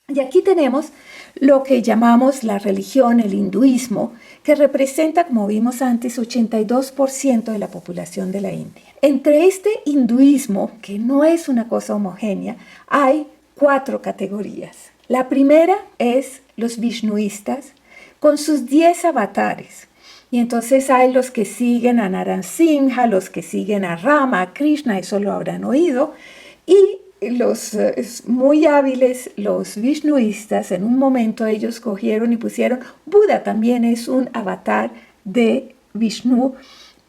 Y aquí tenemos lo que llamamos la religión, el hinduismo, que representa, como vimos antes, 82% de la población de la India. Entre este hinduismo, que no es una cosa homogénea, hay 4 categorías. La primera es los vishnuistas, con sus 10 avatares. Y entonces hay los que siguen a Narasimha, los que siguen a Rama, a Krishna, eso lo habrán oído, y los muy hábiles, los vishnuistas, en un momento ellos cogieron y pusieron, Buda también es un avatar de Vishnu,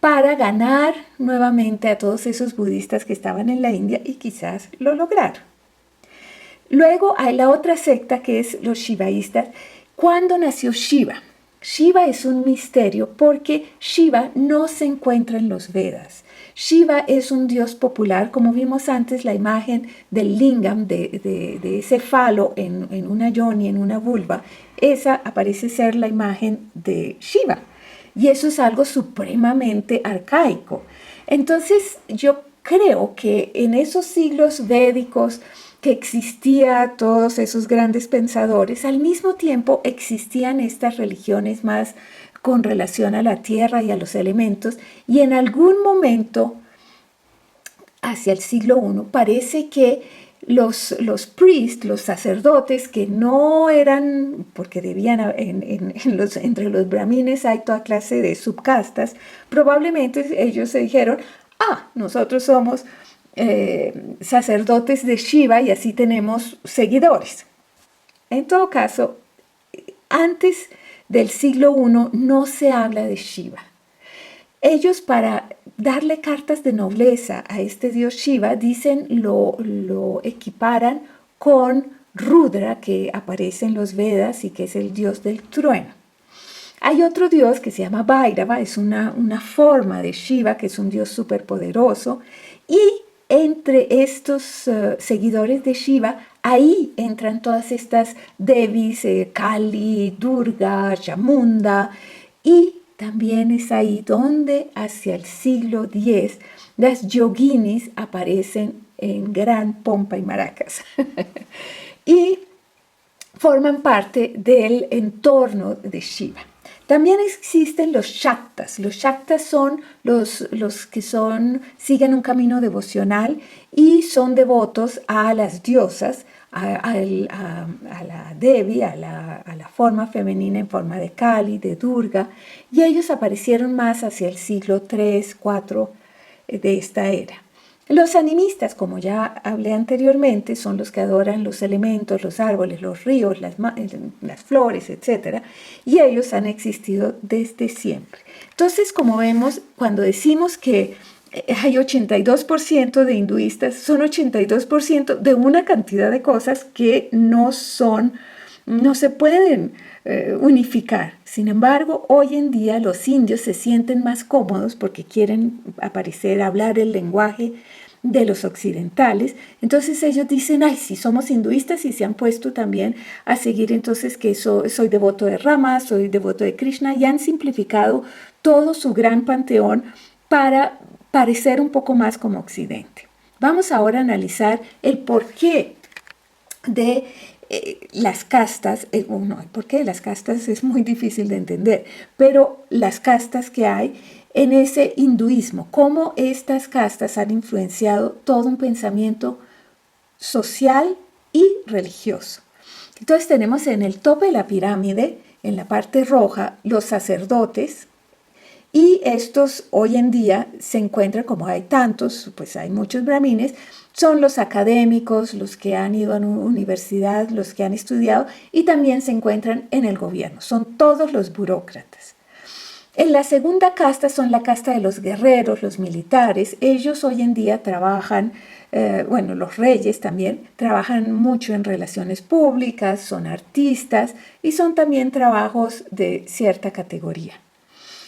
para ganar nuevamente a todos esos budistas que estaban en la India y quizás lo lograron. Luego hay la otra secta que es los shivaístas. ¿Cuándo nació Shiva? Shiva es un misterio porque Shiva no se encuentra en los Vedas. Shiva es un dios popular, como vimos antes la imagen del lingam, de ese falo en una yoni, en una vulva. Esa aparece ser la imagen de Shiva. Y eso es algo supremamente arcaico. Entonces yo creo que en esos siglos védicos que existía todos esos grandes pensadores, al mismo tiempo existían estas religiones más con relación a la tierra y a los elementos, y en algún momento, hacia el siglo I, parece que los priests, los sacerdotes, que no eran, porque debían, entre los brahmines hay toda clase de subcastas, probablemente ellos se dijeron, nosotros somos sacerdotes de Shiva y así tenemos seguidores. En todo caso, antes del siglo I no se habla de Shiva. Ellos, para darle cartas de nobleza a este dios Shiva, dicen, lo equiparan con Rudra, que aparece en los Vedas y que es el dios del trueno. Hay otro dios que se llama Bhairava, es una forma de Shiva, que es un dios superpoderoso, y entre estos seguidores de Shiva, ahí entran todas estas devis, Kali, Durga, Chamunda, y también es ahí donde hacia el siglo X las yoginis aparecen en gran pompa y maracas y forman parte del entorno de Shiva. También existen los Shaktas. Los Shaktas son los que siguen un camino devocional y son devotos a las diosas, a la Devi, a la forma femenina en forma de Kali, de Durga, y ellos aparecieron más hacia el siglo III, IV de esta era. Los animistas, como ya hablé anteriormente, son los que adoran los elementos, los árboles, los ríos, las flores, etc. Y ellos han existido desde siempre. Entonces, como vemos, cuando decimos que hay 82% de hinduistas, son 82% de una cantidad de cosas que no se pueden unificar. Sin embargo, hoy en día los indios se sienten más cómodos porque quieren hablar el lenguaje de los occidentales. Entonces ellos dicen, si somos hinduistas, y se han puesto también a seguir entonces que soy devoto de Rama, soy devoto de Krishna, y han simplificado todo su gran panteón para parecer un poco más como Occidente. Vamos ahora a analizar el porqué de las castas. El porqué de las castas es muy difícil de entender, pero las castas que hay en ese hinduismo, cómo estas castas han influenciado todo un pensamiento social y religioso. Entonces tenemos en el tope de la pirámide, en la parte roja, los sacerdotes, y estos hoy en día se encuentran, como hay tantos, pues hay muchos brahmines, son los académicos, los que han ido a una universidad, los que han estudiado, y también se encuentran en el gobierno, son todos los burócratas. En la segunda casta son la casta de los guerreros, los militares. Ellos hoy en día trabajan, los reyes también, trabajan mucho en relaciones públicas, son artistas y son también trabajos de cierta categoría.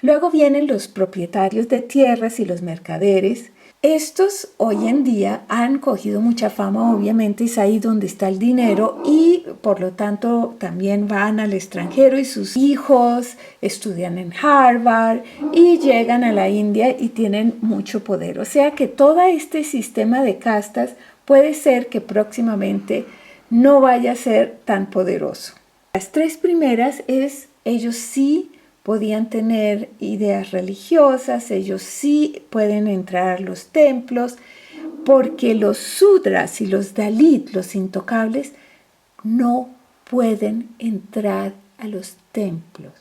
Luego vienen los propietarios de tierras y los mercaderes. Estos hoy en día han cogido mucha fama, obviamente es ahí donde está el dinero y por lo tanto también van al extranjero y sus hijos estudian en Harvard y llegan a la India y tienen mucho poder. O sea que todo este sistema de castas puede ser que próximamente no vaya a ser tan poderoso. Las tres primeras ellos sí podían tener ideas religiosas, ellos sí pueden entrar a los templos, porque los sudras y los dalit, los intocables, no pueden entrar a los templos.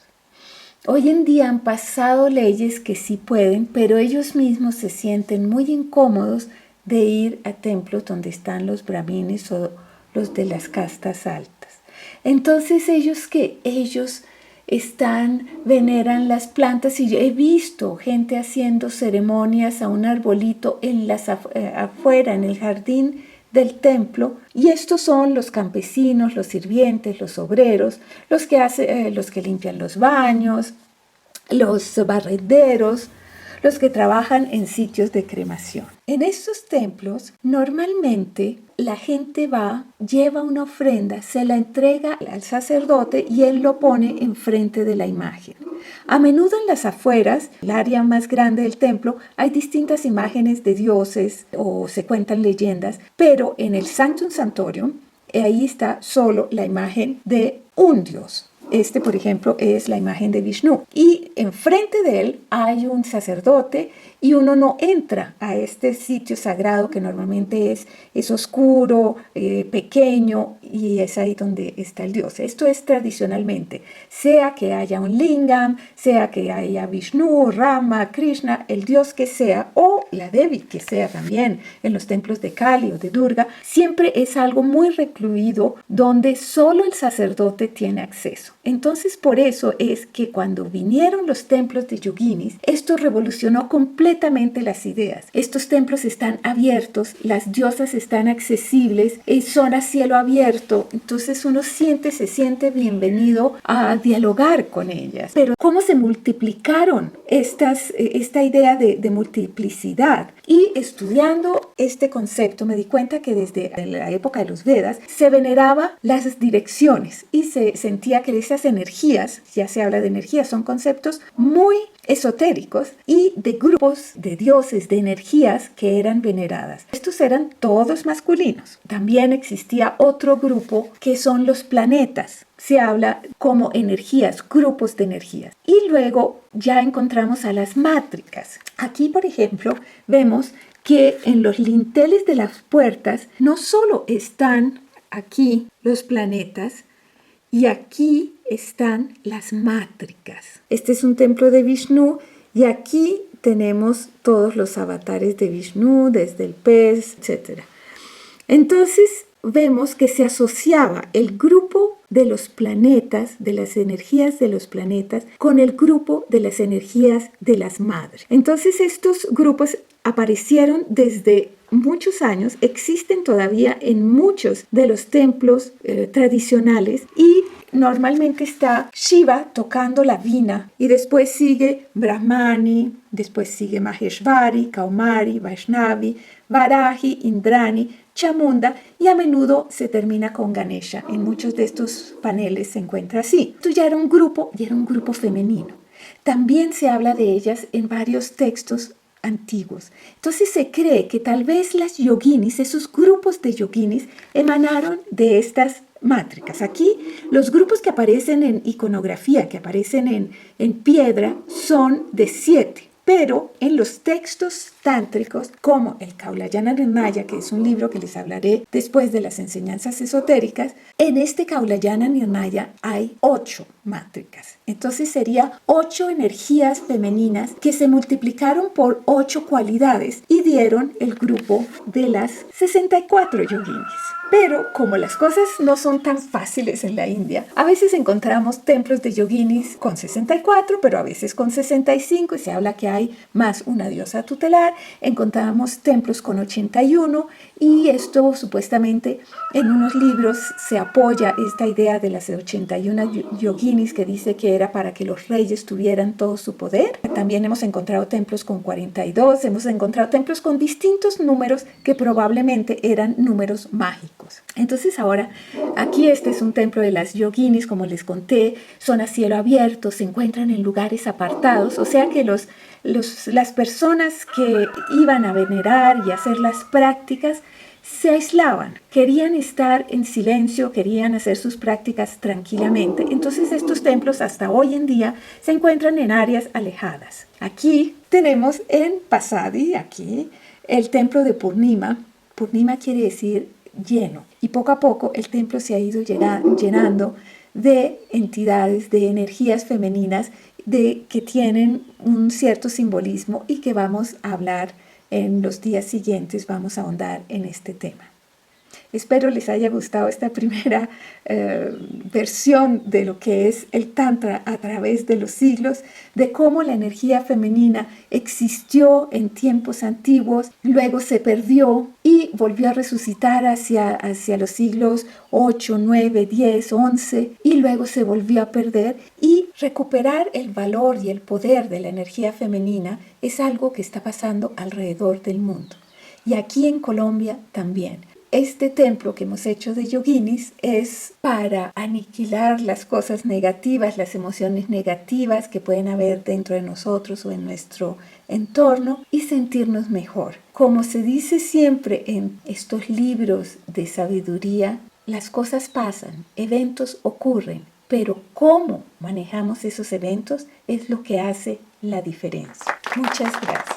Hoy en día han pasado leyes que sí pueden, pero ellos mismos se sienten muy incómodos de ir a templos donde están los brahmines o los de las castas altas. Entonces ellos veneran las plantas, y yo he visto gente haciendo ceremonias a un arbolito afuera en el jardín del templo, y estos son los campesinos, los sirvientes, los obreros, los que limpian los baños, los barrenderos, los que trabajan en sitios de cremación. En estos templos, normalmente la gente lleva una ofrenda, se la entrega al sacerdote y él lo pone enfrente de la imagen. A menudo en las afueras, el área más grande del templo, hay distintas imágenes de dioses o se cuentan leyendas, pero en el Sanctum Sanctorum, ahí está solo la imagen de un dios. Por ejemplo, es la imagen de Vishnu. Y enfrente de él hay un sacerdote y uno no entra a este sitio sagrado que normalmente es oscuro, pequeño, y es ahí donde está el dios. Esto es tradicionalmente, sea que haya un lingam, sea que haya Vishnu, Rama, Krishna, el dios que sea, o la Devi que sea también en los templos de Kali o de Durga, siempre es algo muy recluido donde solo el sacerdote tiene acceso. Entonces, por eso es que cuando vinieron los templos de yoginis, esto revolucionó completamente las ideas. Estos templos están abiertos, las diosas están accesibles, son a cielo abierto, entonces uno se siente bienvenido a dialogar con ellas. Pero ¿cómo se multiplicaron esta idea de multiplicidad? Y estudiando este concepto me di cuenta que desde la época de los Vedas se veneraba las direcciones y se sentía que esas energías, ya se habla de energías, son conceptos muy esotéricos y de grupos de dioses, de energías que eran veneradas. Estos eran todos masculinos. También existía otro grupo que son los planetas. Se habla como energías, grupos de energías. Y luego ya encontramos a las mátricas. Aquí, por ejemplo, vemos que en los linteles de las puertas no solo están aquí los planetas, y aquí están las mátricas. Este es un templo de Vishnu y aquí tenemos todos los avatares de Vishnu, desde el pez, etc. Entonces vemos que se asociaba el grupo de los planetas, de las energías de los planetas, con el grupo de las energías de las madres. Entonces estos grupos aparecieron desde muchos años, existen todavía en muchos de los templos tradicionales, y normalmente está Shiva tocando la vina y después sigue Brahmani, después sigue Maheshvari, Kaumari, Vaishnavi, Varahi, Indrani, Chamunda, y a menudo se termina con Ganesha. En muchos de estos paneles se encuentra así. Esto ya era un grupo, y era un grupo femenino. También se habla de ellas en varios textos antiguos. Entonces se cree que tal vez las yoginis, esos grupos de yoginis, emanaron de estas mátricas. Aquí los grupos que aparecen en iconografía, que aparecen en piedra, son de 7. Pero en los textos tántricos, como el Kaulayana Nirnaya, que es un libro que les hablaré después de las enseñanzas esotéricas, en este Kaulayana Nirnaya hay 8 mátricas. Entonces sería 8 energías femeninas que se multiplicaron por 8 cualidades y dieron el grupo de las 64 yoginis. Pero como las cosas no son tan fáciles en la India, a veces encontramos templos de yoginis con 64, pero a veces con 65, y se habla que hay más una diosa tutelar. Encontramos templos con 81, y esto supuestamente en unos libros se apoya esta idea de las 81 yoginis, que dice que era para que los reyes tuvieran todo su poder. También hemos encontrado templos con 42, hemos encontrado templos con distintos números que probablemente eran números mágicos. Entonces ahora, aquí este es un templo de las yoginis, como les conté, son a cielo abierto, se encuentran en lugares apartados, o sea que los las personas que iban a venerar y hacer las prácticas se aislaban, querían estar en silencio, querían hacer sus prácticas tranquilamente. Entonces estos templos hasta hoy en día se encuentran en áreas alejadas. Aquí tenemos en Pasadi, aquí, el templo de Purnima. Purnima quiere decir lleno. Y poco a poco el templo se ha ido llenando de entidades, de energías femeninas que tienen un cierto simbolismo y que vamos a hablar en los días siguientes, vamos a ahondar en este tema. Espero les haya gustado esta primera versión de lo que es el Tantra a través de los siglos, de cómo la energía femenina existió en tiempos antiguos, luego se perdió y volvió a resucitar hacia los siglos 8, 9, 10, 11 y luego se volvió a perder. Y recuperar el valor y el poder de la energía femenina es algo que está pasando alrededor del mundo. Y aquí en Colombia también. Este templo que hemos hecho de yoginis es para aniquilar las cosas negativas, las emociones negativas que pueden haber dentro de nosotros o en nuestro entorno y sentirnos mejor. Como se dice siempre en estos libros de sabiduría, las cosas pasan, eventos ocurren, pero cómo manejamos esos eventos es lo que hace la diferencia. Muchas gracias.